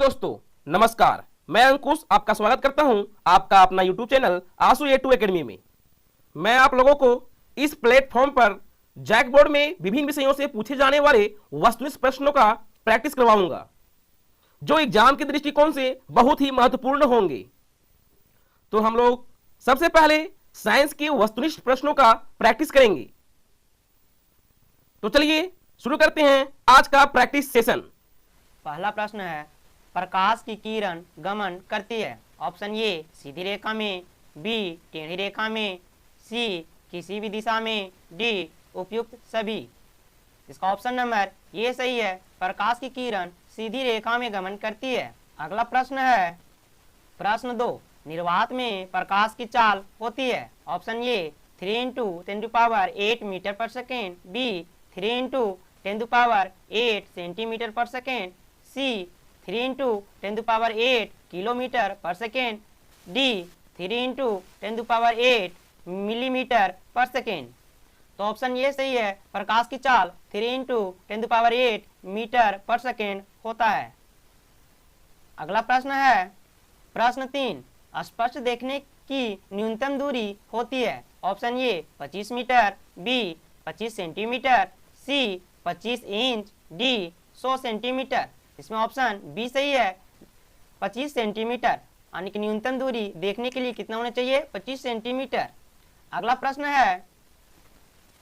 दोस्तों, नमस्कार। मैं अंकुश आपका स्वागत करता हूं आपका अपना यूट्यूब चैनल आंसू A2 एकेडमी में। मैं आप लोगों को इस प्लेटफॉर्म पर जैक बोर्ड में विभिन्न विषयों से पूछे जाने वाले वस्तुनिष्ठ प्रश्नों का प्रैक्टिस करवाऊंगा, जो एग्जाम के दृष्टिकोण से बहुत ही महत्वपूर्ण होंगे। तो हम लोग सबसे पहले साइंस के वस्तुनिष्ठ प्रश्नों का प्रैक्टिस करेंगे। तो चलिए शुरू करते हैं आज का प्रैक्टिस सेशन। पहला प्रश्न है, प्रकाश की किरण गमन करती है। ऑप्शन ए सीधी रेखा में, बी टेढ़ी रेखा में, सी किसी भी दिशा में, डी उपयुक्त सभी। इसका ऑप्शन नंबर ए सही है, प्रकाश की किरण सीधी रेखा में गमन करती है। अगला प्रश्न है प्रश्न 2, निर्वात में प्रकाश की चाल होती है। ऑप्शन ए 3 × 10⁸ मीटर पर सेकेंड, बी 3 × 10⁸ सेंटीमीटर पर सेकेंड, सी 3 × 10⁸ किलोमीटर पर सेकेंड, डी 3 × 10⁸ मिलीमीटर पर सेकेंड। तो ऑप्शन ये सही है, प्रकाश की चाल 3 × 10⁸ मीटर पर सेकेंड होता है। अगला प्रश्न है प्रश्न 3, स्पष्ट देखने की न्यूनतम दूरी होती है। Option A 25 metre, B 25 centimetre, C 25 inch, D 100 centimetre. इसमें ऑप्शन बी सही है, 25 सेंटीमीटर, यानी कि न्यूनतम दूरी देखने के लिए कितना होना चाहिए, 25 सेंटीमीटर। अगला प्रश्न है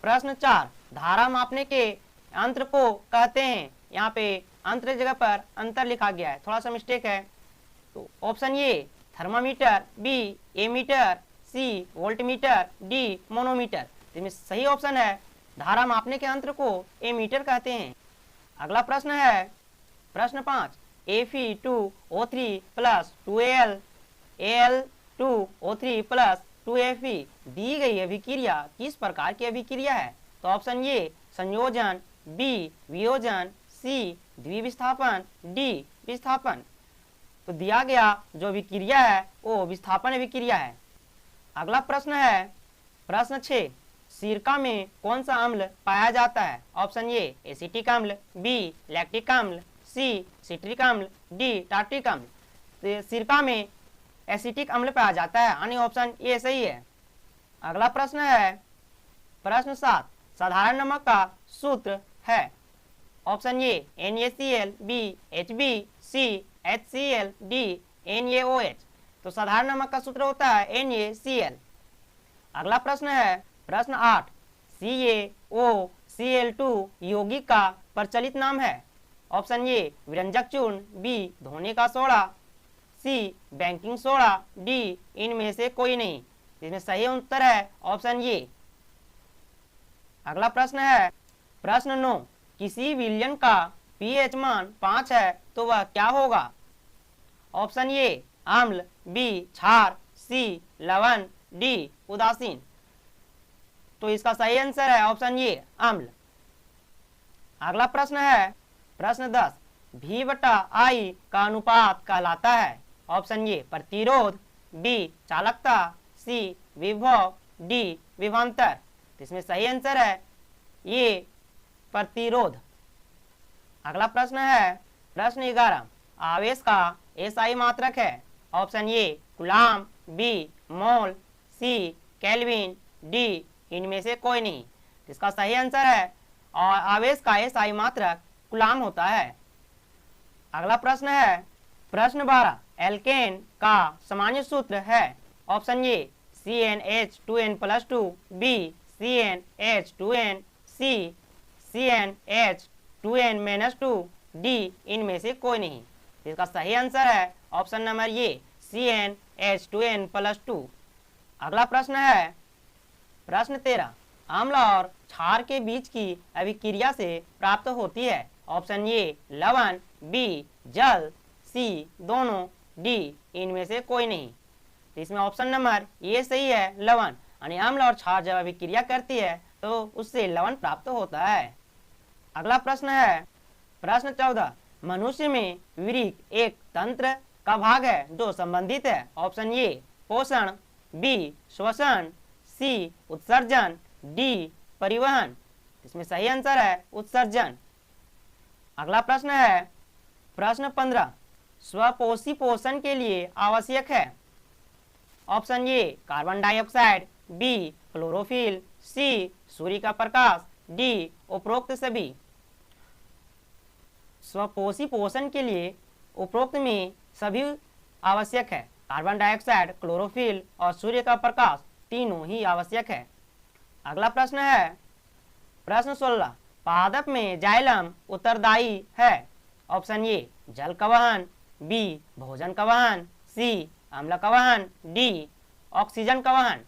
प्रश्न 4, धारा मापने के यंत्र को कहते हैं। यहाँ पे अंतर जगह पर अंतर लिखा गया है, थोड़ा सा मिस्टेक है। तो option A thermometer, B ammeter, C voltmeter, D manometer. इसमें सही ऑप्शन है, धारा मापने के यंत्र को एमीटर कहते हैं। अगला प्रश्न है प्रश्न 5, Fe2O3 + 2Al Al2O3 + 2Fe दी गई अभिक्रिया किस प्रकार की अभिक्रिया है। तो ऑप्शन ए संयोजन, बी वियोजन, सी द्विविस्थापन, डी विस्थापन। तो दिया गया जो अभिक्रिया है वो विस्थापन अभिक्रिया है। अगला प्रश्न है प्रश्न 6, सिरका में कौन सा अम्ल पाया जाता है। ऑप्शन ए एसिटिक अम्ल, बी लैक्टिक अम्ल, सी सिट्रिक अम्ल, डी टार्टिक अम्ल। तो सिरका में एसिटिक अम्ल पाया जाता है, यानी ऑप्शन ए सही है। अगला प्रश्न है प्रश्न 7, साधारण नमक का सूत्र है। Option A NaCl, B Hb, C HCl, D NaOH। तो साधारण नमक का सूत्र होता है NaCl। अगला प्रश्न है प्रश्न 8, CaOCl2 यौगिक का प्रचलित नाम है। ऑप्शन ए विरंजक चूर्ण, बी धोने का सोडा, सी बेकिंग सोडा, डी इनमें से कोई नहीं। इसमें सही उत्तर है ऑप्शन ए। अगला प्रश्न है प्रश्न 9, किसी विलयन का pH मान 5 है तो वह क्या होगा। ऑप्शन ए अम्ल, बी क्षार, सी लवण, डी उदासीन। तो इसका सही आंसर है ऑप्शन ए अम्ल। अगला प्रश्न है प्रश्न 10, V/I का अनुपात कहलाता है। ऑप्शन ए प्रतिरोध, बी चालकता, सी विभव, डी विभवांतर। इसमें सही आंसर है ये प्रतिरोध। अगला प्रश्न है प्रश्न 11, आवेश का SI मात्रक है। Option A coulomb, B mole, C kelvin, D इनमें से कोई नहीं। इसका सही आंसर है और आवेश का SI मात्रक कूलाम होता है। अगला प्रश्न है प्रश्न 12, एल्केन का सामान्य सूत्र है। Option A CnH2n+2, B CnH2n, C CnH2n-2, D इनमें से कोई नहीं। इसका सही आंसर है ऑप्शन नंबर ए CnH2n+2। अगला प्रश्न है प्रश्न 13, अम्ल और क्षार के बीच की अभिक्रिया से प्राप्त होती है। ऑप्शन ए लवण, बी जल, सी दोनों, डी इनमें से कोई नहीं। तो इसमें ऑप्शन नंबर ए सही है, लवण, यानी अम्ल और क्षार जब अभिक्रिया करती है तो उससे लवण प्राप्त होता है। अगला प्रश्न है प्रश्न 14, मनुष्य में वीर्य एक तंत्र का भाग है जो संबंधित है। ऑप्शन ए पोषण, बी श्वसन, सी उत्सर्जन, डी परिवहन। इसमें सही आंसर है उत्सर्जन। अगला प्रश्न है प्रश्न 15, स्वपोषी पोषण के लिए आवश्यक है? Option A carbon dioxide, B chlorophyll, C सूर्य का प्रकाश, डी उपरोक्त सभी। स्वपोषी पोषण के लिए उपरोक्त में सभी आवश्यक है। कार्बन डाइऑक्साइड, क्लोरोफिल और सूर्य का प्रकाश तीनों ही आवश्यक है। अगला प्रश्न है प्रश्न 16, पादप में जाइलम उत्तरदायी है? ऑप्शन ए जल का वहन, बी भोजन का वहन, सी अम्ल का वहन, डी ऑक्सीजन का वहन।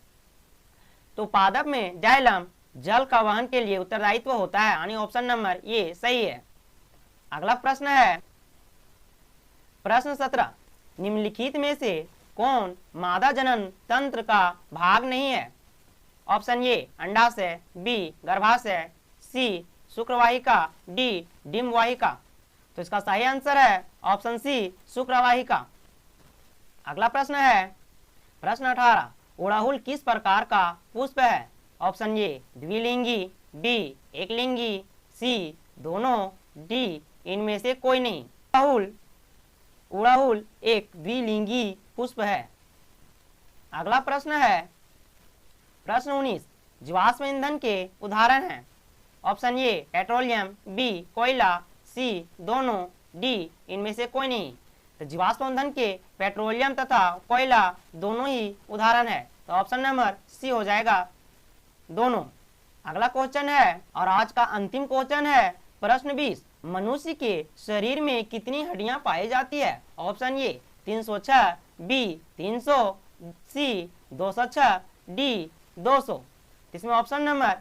तो पादप में जाइलम जल का वहन के लिए उत्तरदायित्व होता है, यानी ऑप्शन नंबर ए सही है। अगला प्रश्न है प्रश्न 17, निम्नलिखित में से कौन मादा जनन तंत्र का भाग नहीं है? ऑप्शन ए अंडाशय, बी गर्भाशय, सी शुक्रवाहिका, डी डिम्बवाहिका। तो इसका सही आंसर है ऑप्शन सी शुक्रवाहिका। अगला प्रश्न है प्रश्न 18, उड़ाहुल किस प्रकार का पुष्प है? ऑप्शन ए द्विलिंगी, बी एकलिंगी, सी दोनों, डी इनमें से कोई नहीं। उड़ाहुल एक द्विलिंगी पुष्प है। अगला प्रश्न है प्रश्न 19, जीवाश्म ईंधन के उदाहरण हैं? ऑप्शन ए पेट्रोलियम, बी कोयला, सी दोनों, डी इनमें से कोई नहीं। तो जीवाश्म ईंधन के पेट्रोलियम तथा कोयला दोनों ही उदाहरण है, तो ऑप्शन नंबर सी हो जाएगा दोनों। अगला क्वेश्चन है और आज का अंतिम क्वेश्चन है प्रश्न 20, मनुष्य के शरीर में कितनी हड्डियां पाई जाती है? Option A 306, B 300, C 206, D 200। इसमें ऑप्शन नंबर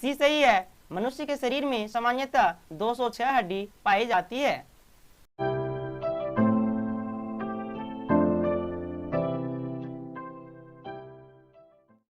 सी सही है। मनुष्य के शरीर में सामान्यतः 206 हड्डी पाई जाती है।